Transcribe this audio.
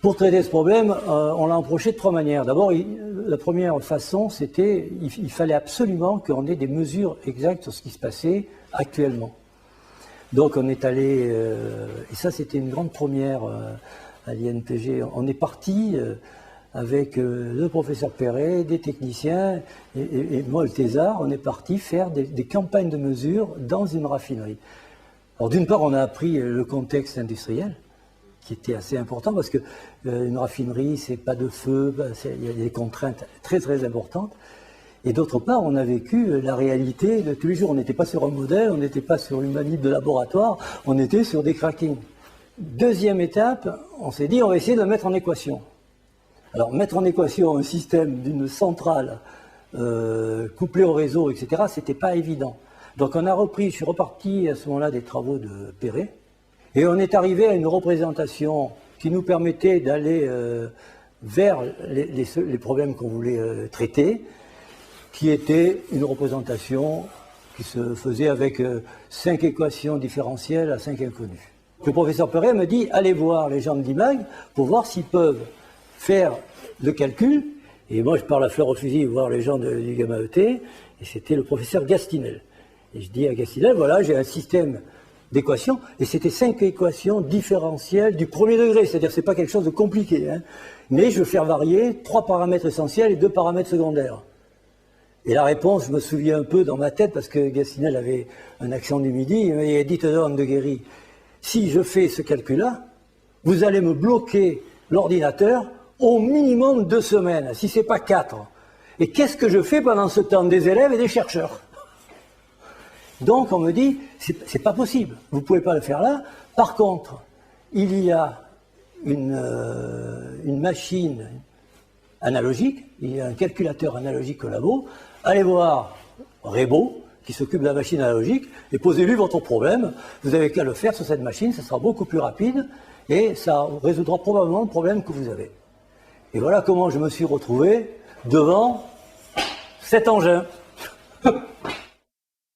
Pour traiter ce problème, on l'a approché de trois manières. D'abord, la première façon, c'était il fallait absolument qu'on ait des mesures exactes sur ce qui se passait actuellement. Donc on est allé, et ça c'était une grande première à l'INPG, on est parti avec le professeur Perret, des techniciens, et moi le thésard, on est parti faire des campagnes de mesures dans une raffinerie. Alors d'une part, on a appris le contexte industriel, qui était assez important, parce que une raffinerie, c'est pas de feu, il y a des contraintes très très importantes. Et d'autre part, on a vécu la réalité de tous les jours. On n'était pas sur un modèle, on n'était pas sur une manip de laboratoire, on était sur des crackings. Deuxième étape, on s'est dit, on va essayer de le mettre en équation. Alors, mettre en équation un système d'une centrale couplée au réseau, etc., c'était pas évident. Donc, on a repris, je suis reparti à ce moment-là des travaux de Perret, et on est arrivé à une représentation qui nous permettait d'aller vers les problèmes qu'on voulait traiter, qui était une représentation qui se faisait avec 5 équations différentielles à 5 inconnus. Le professeur Perret me dit, allez voir les gens de l'IMAG pour voir s'ils peuvent faire le calcul. Et moi, je pars la fleur au fusil voir les gens du Gamma ET, et c'était le professeur Gastinel. Et je dis à Gastinel, voilà, j'ai un système d'équations, et c'était 5 équations différentielles du premier degré, c'est-à-dire que ce n'est pas quelque chose de compliqué, hein. Mais je veux faire varier 3 paramètres essentiels et 2 paramètres secondaires. Et la réponse, je me souviens un peu dans ma tête, parce que Gastinel avait un accent du Midi, il m'a dit, dites-donc de Guéry, si je fais ce calcul-là, vous allez me bloquer l'ordinateur au minimum 2 semaines, si ce n'est pas 4. Et qu'est-ce que je fais pendant ce temps? Des élèves et des chercheurs. Donc on me dit, c'est pas possible, vous ne pouvez pas le faire là. Par contre, il y a une machine analogique, il y a un calculateur analogique au labo. Allez voir Rebaud, qui s'occupe de la machine analogique, et posez-lui votre problème. Vous n'avez qu'à le faire sur cette machine, ça sera beaucoup plus rapide, et ça résoudra probablement le problème que vous avez. Et voilà comment je me suis retrouvé devant cet engin.